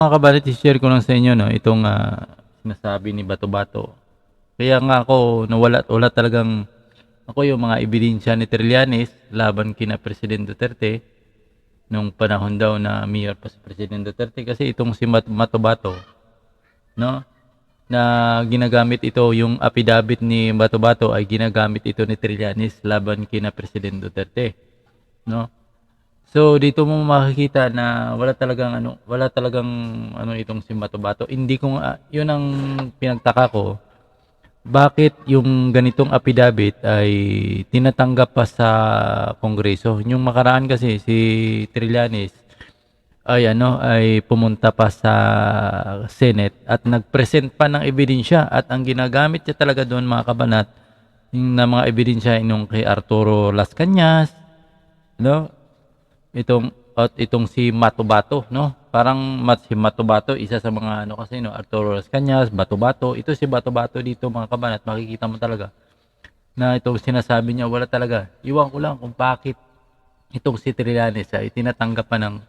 Mga kabalit, i-share ko lang sa inyo, no, itong sinasabi ni Bato-Bato. Kaya nga ako wala talagang ako yung mga ebidensya ni Trillanes laban kina President Duterte nung panahon daw na mayor pa si President Duterte, kasi itong si Bato-Bato, no, na ginagamit ito, yung affidavit ni Bato-Bato ay ginagamit ito ni Trillanes laban kina President Duterte, no. So dito mo makikita na wala talagang ano itong si Bato-Bato. Hindi ko nga, 'yun ang pinagtaka ko. Bakit yung ganitong affidavit ay tinatanggap pa sa Kongreso? Yung makaraan kasi si Trillanes ay pumunta pa sa Senate at nag-present pa ng ebidensya, at ang ginagamit niya talaga doon, mga kabanat, yung na mga ebidensya nung kay Arturo Las Cañas, no? Itong si Bato-Bato, no? Parang si Bato-Bato, isa sa mga ano kasi, no, Arturo Las Cañas, Bato-Bato. Ito si Bato-Bato dito, mga kabanat, makikita mo talaga na itong sinasabi niya wala talaga. Iwan ko lang kung bakit itong si Trillanes ay tinatanggap pa ng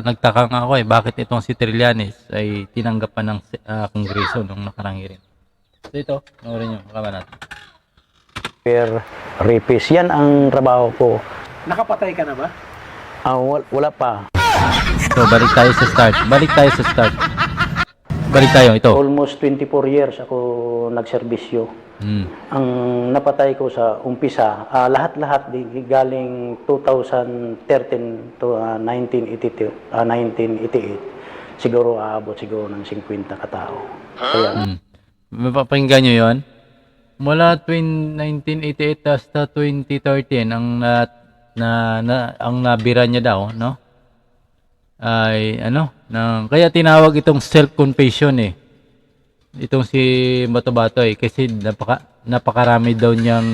nagtaka nga ako, bakit itong si Trillanes ay tinanggap pa ng Kongreso nung nakarang hearing. So ito, panoorin niyo, mga kabanat. Rapist, yan ang trabaho ko. Nakapatay ka na ba? Wala pa. So balik tayo sa start. Balik tayo, ito. Almost 24 years ako nagserbisyo. Ang napatay ko sa umpisa, lahat-lahat galing 2013 to 1982, 1988. Siguro aabot siguro ng 50 katao. Kaya Mapapakinggan nyo yun? Mula 1988 hasta 2013, ang nabira niya daw, no? Ay kaya tinawag itong self-confession itong si Bato-Bato kasi napakarami daw niyang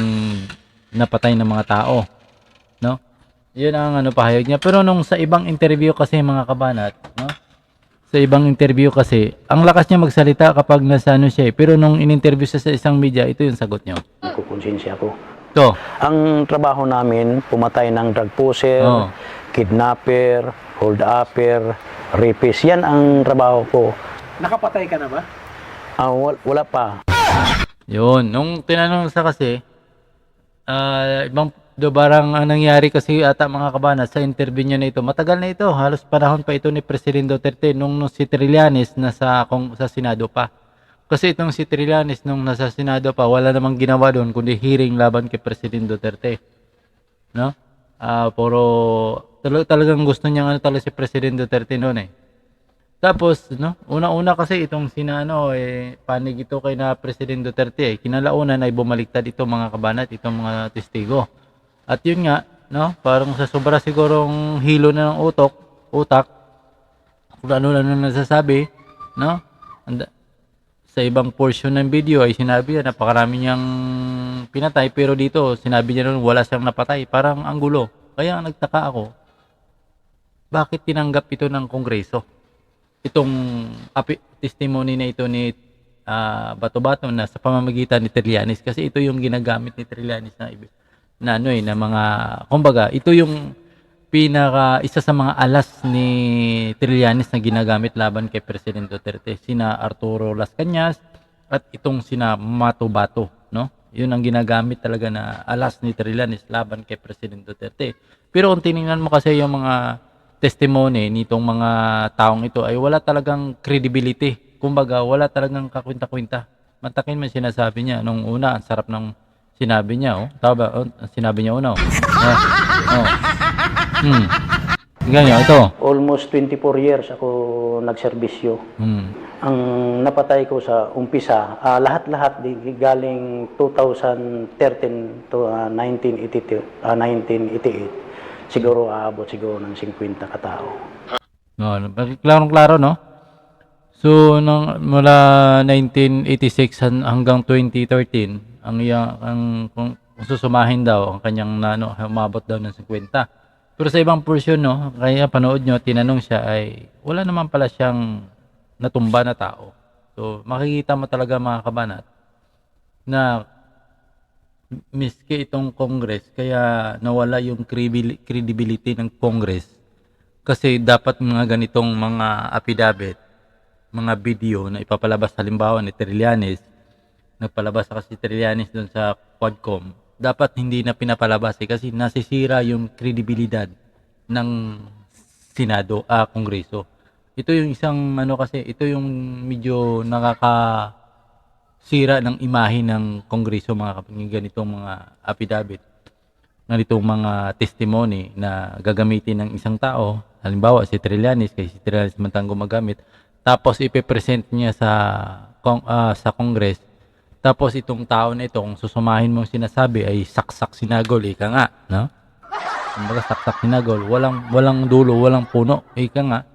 napatay ng mga tao, no? Yun ang pahayag niya. Pero nung sa ibang interview kasi, mga kabanat, no? Sa ibang interview kasi, ang lakas niya magsalita kapag nasa siya pero nung in-interview siya sa isang media, ito yung sagot niya. kukonsensya ako. Ito. Ang trabaho namin, pumatay ng drug pusher, kidnapper, hold-upper, rapist. Yan ang trabaho ko. Nakapatay ka na ba? Wala pa. Yun. Nung tinanong sa kasi, barang ang nangyari kasi ata, mga kabanat, sa interview niya na ito, matagal na ito, halos panahon pa ito ni President Duterte nung si Trillanes nasa Senado pa. Kasi itong si Trillanes nung nasa Senado pa, wala namang ginawa doon kundi hearing laban kay President Duterte. No? Talagang gusto niya talaga si President Duterte noon. Tapos, no, una-una kasi itong panig ito kay na President Duterte. Kinalaunan ay bumaliktad ito, mga kabanat, itong mga testigo. At yun nga, no, parang sa sobra sigurong hilo na ng utak, kung ano-ano nasasabi, no? Sa ibang portion ng video ay sinabi niya napakarami niyang pinatay, pero dito sinabi niya noon wala siyang napatay. Parang ang gulo. Kaya nagtaka ako, bakit tinanggap ito ng Kongreso? Itong testimony na ito ni Bato-Bato na sa pamamagitan ni Trillanes, kasi ito yung ginagamit ni Trillanes na mga, kumbaga, ito yung isa sa mga alas ni Trillanes na ginagamit laban kay President Duterte, sina Arturo Las Cañas at itong sina Bato-Bato, no? Yun ang ginagamit talaga na alas ni Trillanes laban kay President Duterte. Pero kung tiningnan mo kasi yung mga testimony nitong mga taong ito, ay wala talagang credibility. Kumbaga, wala talagang kakwinta-kwinta. Matakin man sinasabi niya nung una, ang sarap ng sinabi niya, tama, sinabi niya una, ganyan, ito. Almost 24 years ako nagserbisyo. Ang napatay ko sa umpisa, lahat-lahat galing 2013 to 1982, 1988. Siguro aabot siguro ng 50 katao. Klarong-klaro, no? So, mula 1986 hanggang 2013, kung susumahin daw, ang kanyang umabot daw ng 50. Pero sa ibang portion, no, kaya panood nyo, tinanong siya, ay wala naman pala siyang natumba na tao. So, makikita mo talaga, mga kabanat, na miski itong Congress, kaya nawala yung credibility ng Congress Kasi dapat mga ganitong mga affidavit, mga video na ipapalabas halimbawa ni Trillanes, nagpalabas kasi si Trillanes doon sa Quadcom, dapat hindi na pinapalabas kasi nasisira yung kredibilidad ng Senado, Kongreso. Ito yung isang ano kasi, ito yung medyo nakakasira ng imahe ng Kongreso mga kapatid, ganitong mga affidavit, ganitong mga testimony na gagamitin ng isang tao, halimbawa si Trillanes, kay si Trillanes mantang gumagamit, tapos ipe-present niya sa Congress, tapos itong tao na ito, kung susumahin mong sinasabi ay saksak sinagol, ika nga, no? Kumbaga saksak sinagol, walang dulo, walang puno, ika nga,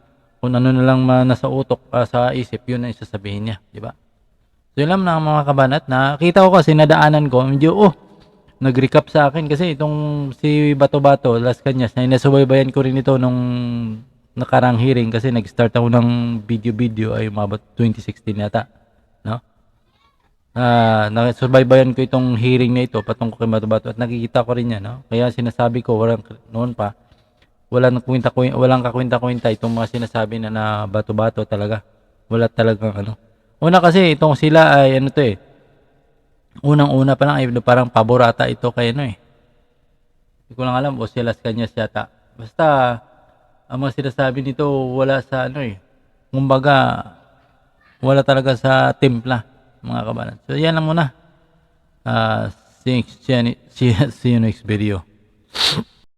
kung ano na lang nasa utok, sa isip, yun ang isasabihin niya, di ba? So yun lang na mga kabanat, nakita ko kasi nadaanan ko, medyo, nag-recap sa akin kasi itong si Bato-Bato, Las Cañas, na inasubaybayan ko rin ito nung nakarang hearing kasi nag-start ako ng video ay umabot 2016 yata, no? Nasubaybayan ko itong hearing na ito patungkol kay Bato-Bato at nakikita ko rin yan, no? Kaya sinasabi ko, noon pa, walang kakwenta-kwenta itong mga sinasabi na Bato-Bato talaga. Wala talagang ano. Una kasi itong sila ay ano to unang-una pa lang ay parang paborata ito kay ano Hindi ko lang alam o si Las Cañas yata. Basta ang mga sinasabi nito wala sa kumbaga wala talaga sa timpla mga kabanan. So yan lang muna. See you next video.